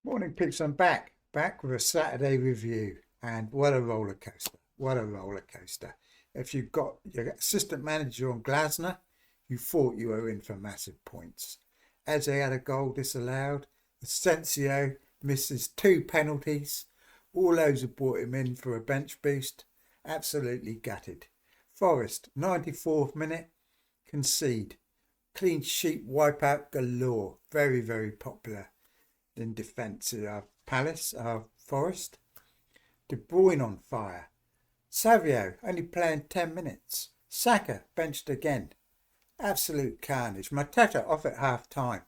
Morning, peeps. I'm back with a Saturday review, and what a roller coaster! What a roller coaster! If you got your assistant manager on Glasner, you thought you were in for massive points. Eze had a goal disallowed. Asensio misses two penalties. All those who brought him in for a bench boost, absolutely gutted. Forest, 94th minute, concede. Clean sheet wipeout galore. Very, very popular in defence of Palace, Forest. De Bruyne on fire. Savio only playing 10 minutes. Saka benched again. Absolute carnage. Mateta off at half time.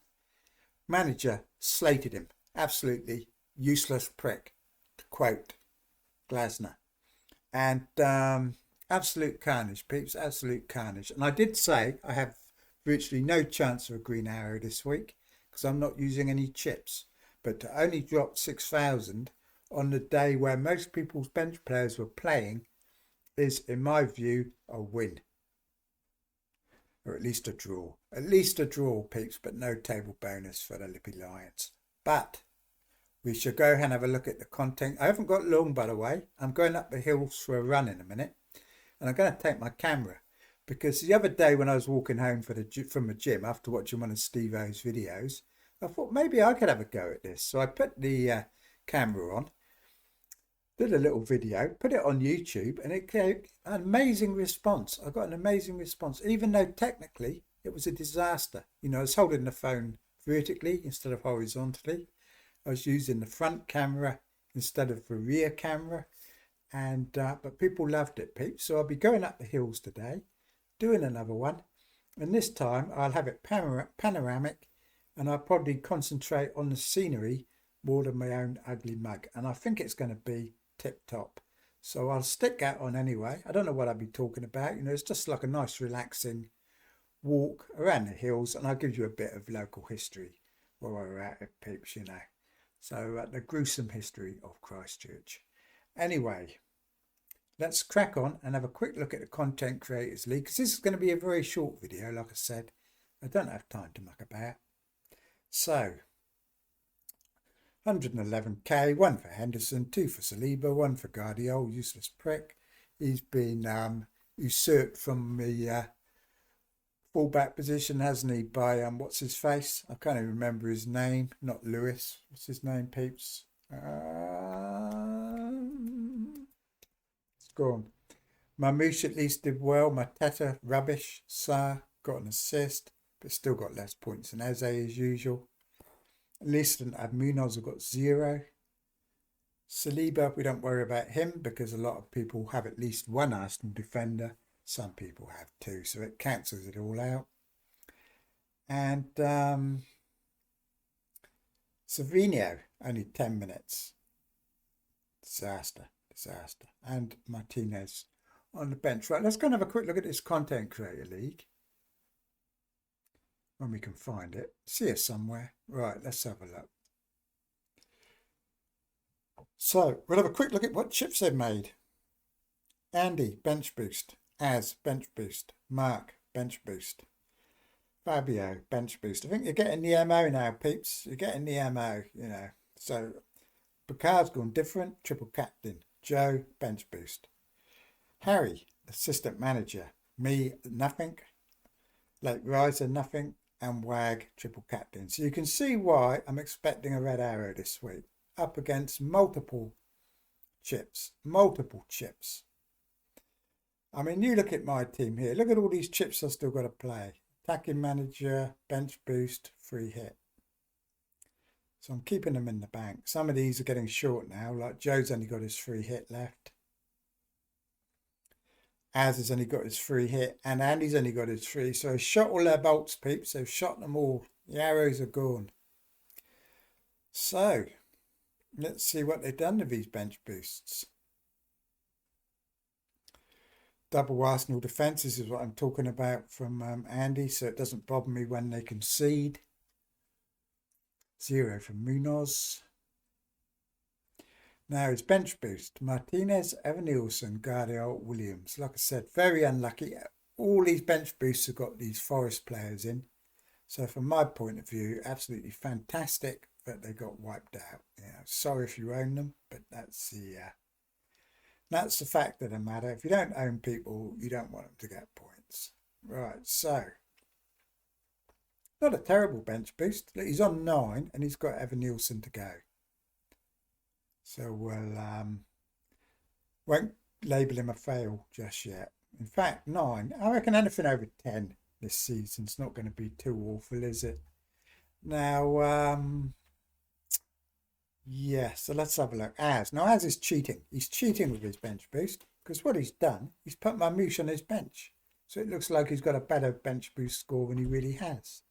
Manager slated him. Absolutely useless prick, to quote Glasner. And absolute carnage, peeps. Absolute carnage. And I did say I have virtually no chance of a green arrow this week because I'm not using any chips. But to only drop 6,000 on the day where most people's bench players were playing is, in my view, a win. Or at least a draw. At least a draw, peeps, but no table bonus for the Lippy Lions. But we shall go and have a look at the content. I haven't got long, by the way. I'm going up the hills for a run in a minute. And I'm going to take my camera. Because the other day when I was walking home from the gym after watching one of Steve O's videos, I thought maybe I could have a go at this. So I put the camera on, did a little video, put it on YouTube, and it gave an amazing response. I got an amazing response, even though technically it was a disaster. You know, I was holding the phone vertically instead of horizontally. I was using the front camera instead of the rear camera. And but people loved it, peeps. So I'll be going up the hills today, doing another one. And this time I'll have it panoramic, and I'll probably concentrate on the scenery more than my own ugly mug. And I think it's going to be tip top. So I'll stick that on anyway. I don't know what I'll be talking about. You know, it's just like a nice relaxing walk around the hills, and I'll give you a bit of local history where we're at, peeps, you know. So the gruesome history of Christchurch. Anyway, let's crack on and have a quick look at the Content Creators League, because this is going to be a very short video, like I said. I don't have time to muck about. So, 111k, one for Henderson, two for Saliba, one for Guardiola, useless prick. He's been usurped from the fullback position, hasn't he, by, what's his face? I can't even remember his name. Not Lewis. What's his name, peeps? It's gone. Mamouche at least did well. Mateta, rubbish. Sarr got an assist, but still got less points than Eze as usual. Liston and Munoz have got 0. Saliba, we don't worry about him because a lot of people have at least one Arsenal defender. Some people have 2, so it cancels it all out. And Savinho, only 10 minutes. Disaster. And Martinez on the bench. Right, let's go and have a quick look at this Content Creator League. When we can find it. See it somewhere. Right, let's have a look. So, we'll have a quick look at what chips they've made. Andy, bench boost. Az, bench boost. Mark, bench boost. Fabio, bench boost. I think you're getting the MO now, peeps. You're getting the MO, you know. So, Picard's gone different. Triple captain. Joe, bench boost. Harry, assistant manager. Me, nothing. Lake Riser, nothing. And Wag, triple captain. So you can see why I'm expecting a red arrow this week. Up against multiple chips. I mean, you look at my team here. Look at all these chips I've still got to play. Attacking manager, bench boost, free hit. So I'm keeping them in the bank. Some of these are getting short now. Like Joe's only got his free hit left. Az has only got his free hit, and Andy's only got his free. So he's shot all their bolts, peeps. They've shot them all. The arrows are gone. So, let's see what they've done with these bench boosts. Double Arsenal defences is what I'm talking about from Andy, so it doesn't bother me when they concede. 0 from Munoz. Now it's bench boost. Martinez, Evan Nielsen, Guardiola, Williams. Like I said, very unlucky. All these bench boosts have got these Forest players in. So from my point of view, absolutely fantastic but they got wiped out. Sorry if you own them, but that's the fact of the matter. If you don't own people, you don't want them to get points. Right, so not a terrible bench boost. He's on 9 and he's got Evan Nielsen to go. So we'll won't label him a fail just yet. In fact, 9. I reckon anything over 10 this season's not going to be too awful, is it? Now, yeah, so let's have a look. Now Az is cheating. He's cheating with his bench boost because what he's done, he's put Marmouche on his bench. So it looks like he's got a better bench boost score than he really has.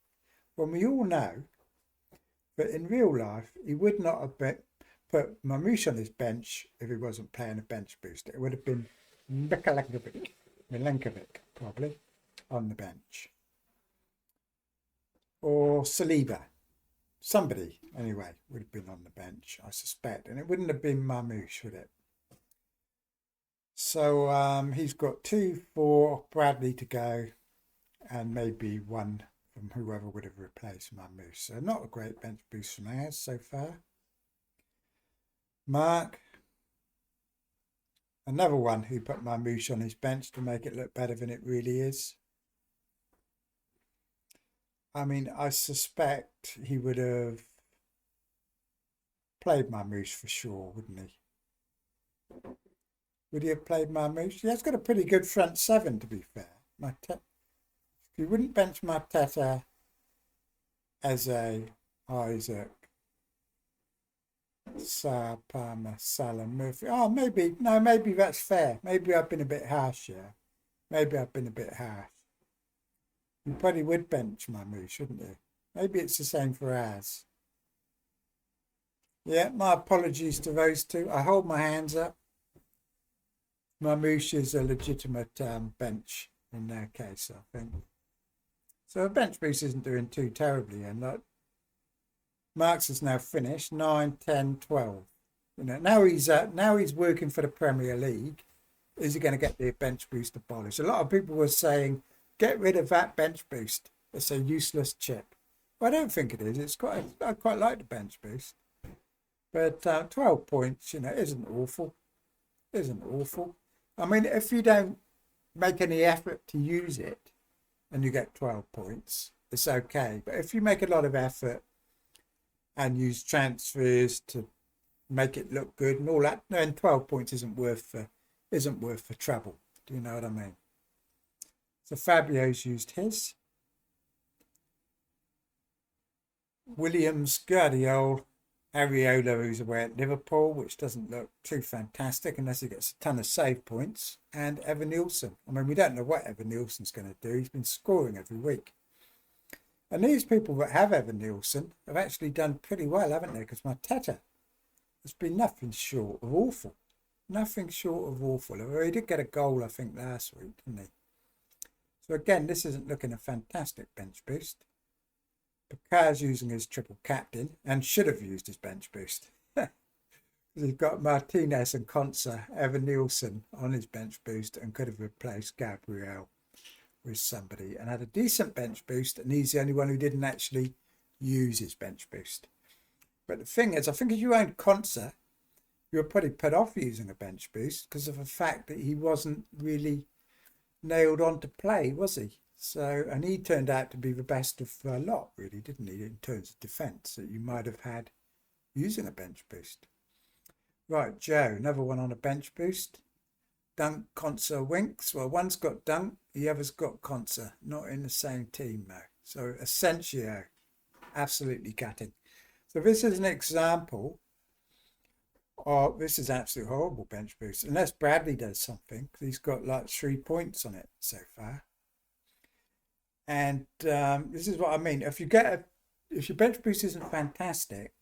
When we all know that in real life, he would not have put Marmouche on his bench if he wasn't playing a bench boost. It would have been Milenkovic probably on the bench. Or Saliba. Somebody, anyway, would have been on the bench, I suspect. And it wouldn't have been Marmouche, would it? So he's got 2 for Bradley to go and maybe 1 from whoever would have replaced Marmouche. So not a great bench boost from ours so far. Mark. Another one who put Marmouche on his bench to make it look better than it really is. I mean, I suspect he would have played Marmouche for sure, wouldn't he? Would he have played Marmouche? Yeah, he's got a pretty good front 7, to be fair. If you wouldn't bench Mateta as a Isaac, Sa, Palmer, Salah, Murphy. Oh, maybe that's fair. Maybe I've been a bit harsh, yeah. Maybe I've been a bit harsh. You probably would bench Marmouche, shouldn't you? Maybe it's the same for Az. Yeah, my apologies to those two. I hold my hands up. Marmouche is a legitimate bench in their case, I think. So a bench boost isn't doing too terribly, and like Marks has now finished 9, 10, 12. Now he's working for the Premier League. Is he going to get the bench boost abolished? A lot of people were saying, get rid of that bench boost. It's a useless chip. Well, I don't think it is. I quite like the bench boost. But 12 points, isn't awful. Isn't awful. I mean, if you don't make any effort to use it and you get 12 points, it's okay. But if you make a lot of effort and use transfers to make it look good and all that, then 12 points isn't worth the trouble. Do you know what I mean? So Fabio's used his. Williams, Guardiola, Areola, who's away at Liverpool, which doesn't look too fantastic unless he gets a ton of save points, and Evan Nielsen. I mean, we don't know what Evan Nielsen's going to do. He's been scoring every week. And these people that have Evan Nielsen have actually done pretty well, haven't they? Because Mateta has been nothing short of awful. Nothing short of awful. He did get a goal, I think, last week, didn't he? So again, this isn't looking a fantastic bench boost. Picard's using his triple captain and should have used his bench boost. He's got Martinez and Konsa, Evan Nielsen on his bench boost and could have replaced Gabriel with somebody and had a decent bench boost, and he's the only one who didn't actually use his bench boost. But the thing is, I think if you owned Konsa, you were probably put off using a bench boost because of the fact that he wasn't really nailed on to play, was he? So, and he turned out to be the best of the lot, really, didn't he, in terms of defence that you might have had using a bench boost. Right, Joe, another one on a bench boost. Dunk, Konsa, Winks. Well, one's got Dunk, the other's got Konsa. Not in the same team, though. So, Asensio, absolutely gutting. So, this is an example. Oh, this is absolutely horrible bench boost. Unless Bradley does something, because he's got like 3 points on it so far. And this is what I mean. If your bench boost isn't fantastic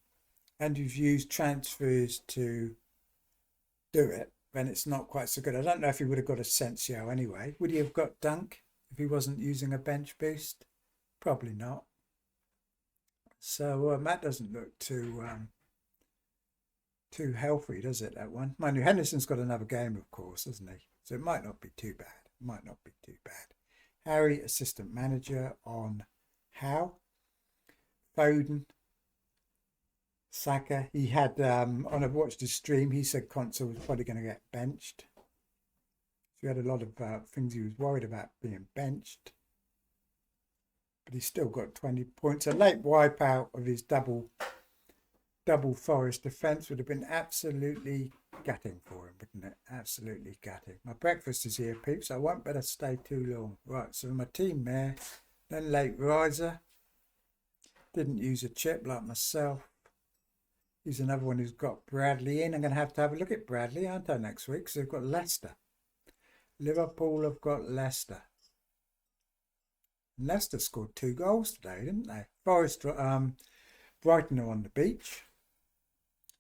and you've used transfers to do it, then it's not quite so good. I don't know if he would have got Asensio anyway. Would he have got Dunk if he wasn't using a bench boost? Probably not. So that doesn't look too healthy, does it, that one? Mind you, Henderson's got another game, of course, hasn't he? So it might not be too bad. Might not be too bad. Harry, assistant manager on Howe. Foden. Saka, he had, on I watched his stream, he said Conte was probably going to get benched. So he had a lot of things he was worried about being benched. But he's still got 20 points. A late wipeout of his double Forest defence would have been absolutely gutting for him, wouldn't it? Absolutely gutting. My breakfast is here, peeps. I won't better stay too long. Right, so my team there. Then late riser. Didn't use a chip like myself. He's another one who's got Bradley in. I'm going to have a look at Bradley, aren't I, next week? Because they've got Leicester. Liverpool have got Leicester. Leicester scored 2 goals today, didn't they? Forest, Brighton are on the beach.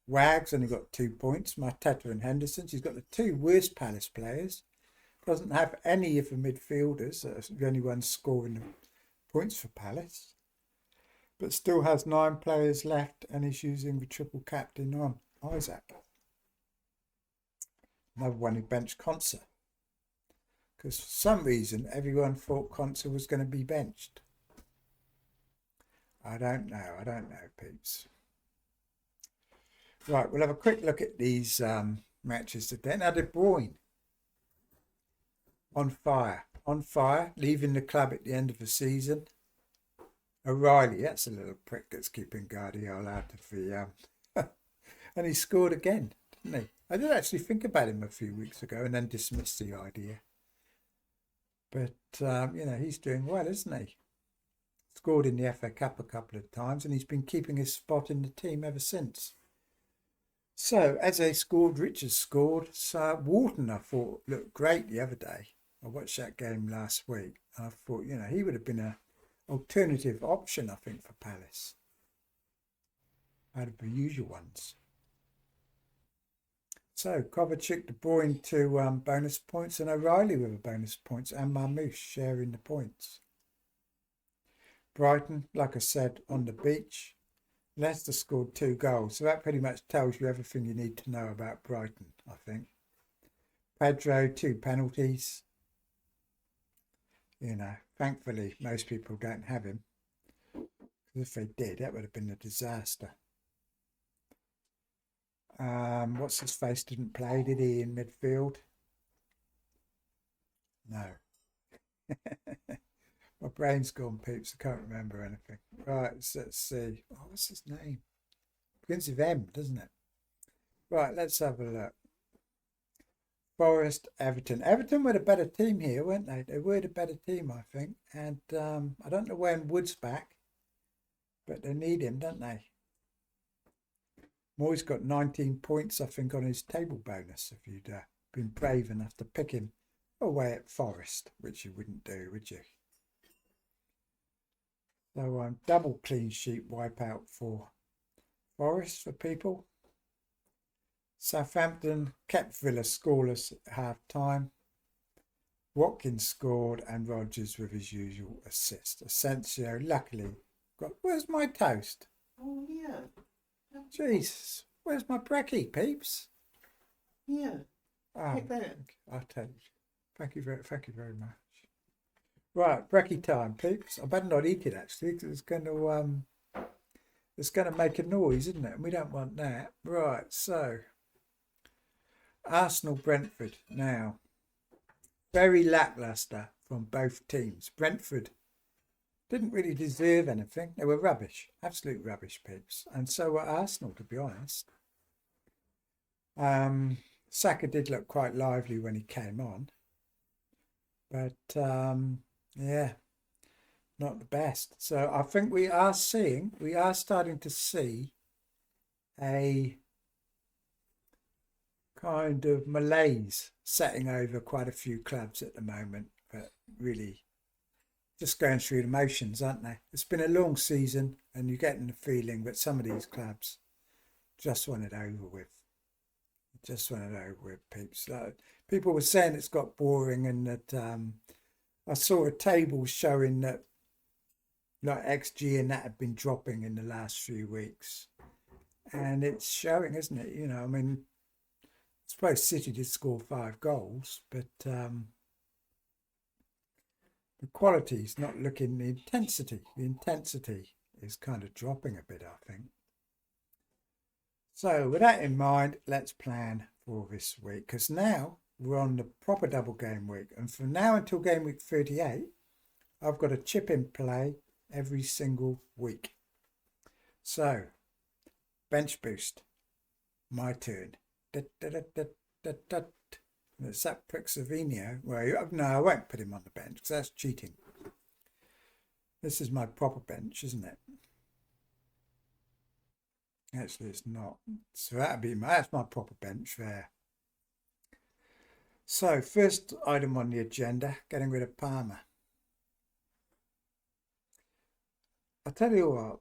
Wags only got 2 points. Mateta and Henderson. She's got the 2 worst Palace players. Doesn't have any of the midfielders. That's the only ones scoring the points for Palace. But still has 9 players left and is using the triple captain on Isaac. Another one who benched Conser. Because for some reason everyone thought Conser was going to be benched. I don't know, peeps. Right, we'll have a quick look at these matches today. Now, De Bruyne on fire, leaving the club at the end of the season. O'Reilly, that's a little prick that's keeping Guardiola out of the... and he scored again, didn't he? I did actually think about him a few weeks ago and then dismissed the idea. But, he's doing well, isn't he? Scored in the FA Cup a couple of times and he's been keeping his spot in the team ever since. So, Eze scored, Richards scored. So, Wharton, I thought, looked great the other day. I watched that game last week. And I thought, he would have been an alternative option, I think, for Palace. Out of the usual ones. So, Kovacic, De Bruyne 2 bonus points and O'Reilly with a bonus points and Marmouche sharing the points. Brighton, like I said, on the beach. Leicester scored 2 goals, so that pretty much tells you everything you need to know about Brighton, I think. Pedro, 2 penalties. Thankfully, most people don't have him. Because if they did, that would have been a disaster. What's his face didn't play, did he, in midfield? No. My brain's gone, peeps. I can't remember anything. Right, so let's see. Oh, what's his name? Begins with M, doesn't it? Right, let's have a look. Forest, Everton. Everton were the better team here, weren't they? They were the better team, I think. And I don't know when Wood's back, but they need him, don't they? Moyes got 19 points, I think, on his table bonus if you'd been brave enough to pick him away at Forest, which you wouldn't do, would you? So double clean sheet wipeout for Forest for people. Southampton kept Villa scoreless at half time. Watkins scored and Rodgers with his usual assist. Asensio luckily got... Where's my toast? Oh, yeah. Jesus, where's my brekkie, peeps? Yeah. Oh, I'll take it. Thank you very much. Right, brekkie time, peeps. I better not eat it actually, because it's going to make a noise, isn't it? And we don't want that. Right, so Arsenal Brentford now. Very lacklustre from both teams. Brentford didn't really deserve anything. They were rubbish, absolute rubbish, peeps. And so were Arsenal, to be honest. Saka did look quite lively when he came on. But, yeah, not the best. So I think we are starting to see a kind of malaise setting over quite a few clubs at the moment, but really just going through the motions, aren't they? It's been a long season and you're getting the feeling that some of these clubs just want it over with. Just want it over with, peeps. People were saying it's got boring and that I saw a table showing that like XG and that had been dropping in the last few weeks. And it's showing, isn't it? I mean, I suppose City did score 5 goals, but the quality's not looking, the intensity is kind of dropping a bit, I think. So with that in mind, let's plan for this week, because now we're on the proper double game week, and from now until game week 38, I've got a chip in play every single week. So bench boost, my turn. It's that prick Savinio. Well, no, I won't put him on the bench because that's cheating. This is my proper bench, isn't it? Actually, it's not. So that's my proper bench there. So first item on the agenda, getting rid of Palmer. I'll tell you what,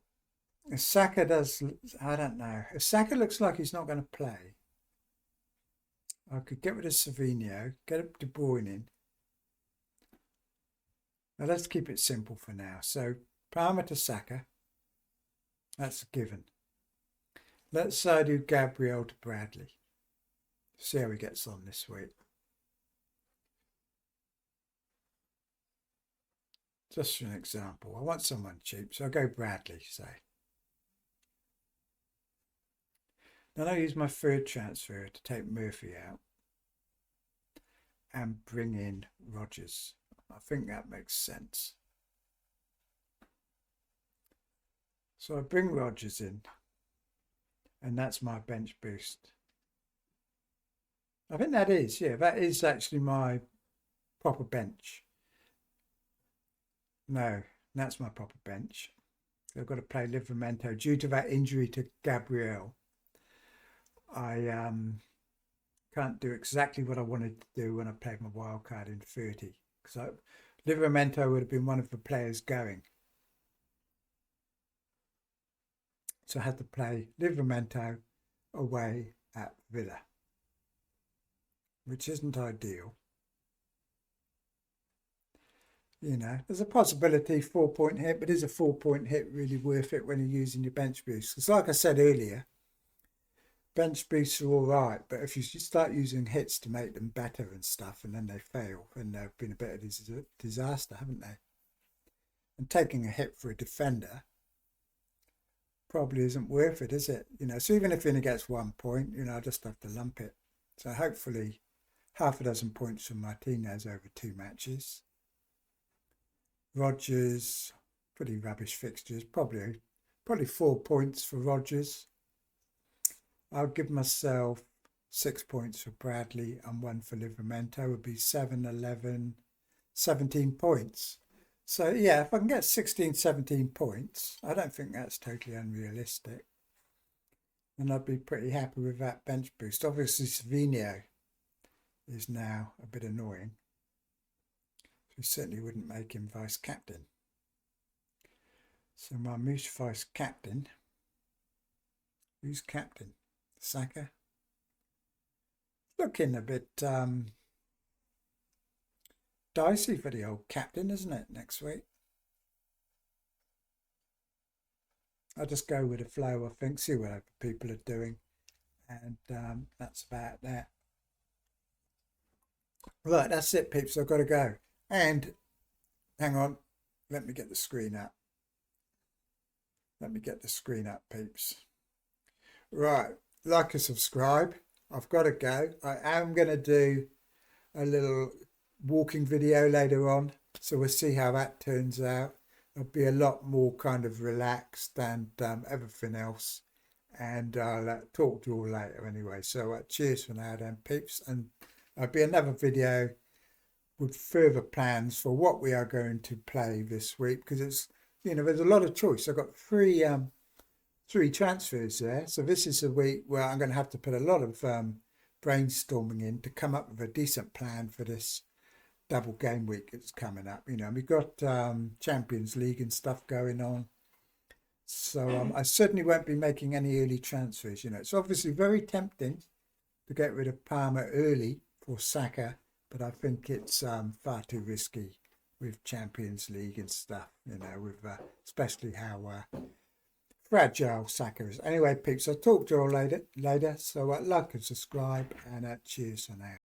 if Saka does, I don't know. If Saka looks like he's not going to play, I could get rid of Savinio, get De Bruyne in. Now let's keep it simple for now. So Palmer to Saka, that's a given. Let's do Gabriel to Bradley. See how he gets on this week. Just for an example, I want someone cheap, so I'll go Bradley, say. Then I'll use my third transfer to take Murphy out and bring in Rodgers. I think that makes sense. So I bring Rodgers in, and that's my bench boost. I think that is actually my proper bench. No, that's my proper bench. I've got to play Livramento due to that injury to Gabriel. I can't do exactly what I wanted to do when I played my wild card in 30. So Livramento would have been one of the players going. So I had to play Livramento away at Villa, which isn't ideal. You know, there's a possibility 4-point hit, but is a 4-point hit really worth it when you're using your bench boost? Because like I said earlier, bench boosts are all right, but if you start using hits to make them better and stuff, and then they fail, then they've been a bit of a disaster, haven't they? And taking a hit for a defender probably isn't worth it, is it? You know, so even if he only gets 1 point, you know, I just have to lump it. So hopefully half a dozen points from Martinez over 2 matches. Rodgers, pretty rubbish fixtures, probably 4 points for Rodgers. I'll give myself 6 points for Bradley and 1 for Livramento. Would be 7, 11, 17 points. So yeah, if I can get 16, 17 points, I don't think that's totally unrealistic. And I'd be pretty happy with that bench boost. Obviously, Savinio is now a bit annoying. We certainly wouldn't make him vice captain. So my Moose vice captain. Who's captain? Saka. Looking a bit dicey for the old captain, isn't it, next week? I'll just go with the flow, I think, see what other people are doing. And that's about that. Right, that's it, peeps. I've got to go. And hang on, let me get the screen up. Let me get the screen up, peeps. Right, like and subscribe. I've got to go. I am going to do a little walking video later on, so we'll see how that turns out. It'll be a lot more kind of relaxed than everything else. And I'll talk to you all later anyway. So cheers for now then, peeps. And there'll be another video with further plans for what we are going to play this week, because it's, you know, there's a lot of choice. I've got three transfers there, so this is a week where I'm going to have to put a lot of brainstorming in to come up with a decent plan for this double game week that's coming up. You know, we've got Champions League and stuff going on, so I certainly won't be making any early transfers. You know, it's obviously very tempting to get rid of Palmer early for Saka, but I think it's far too risky with Champions League and stuff, you know, with especially how fragile Saka is. Anyway, peeps, I'll talk to you all later. So like and subscribe, and cheers for now.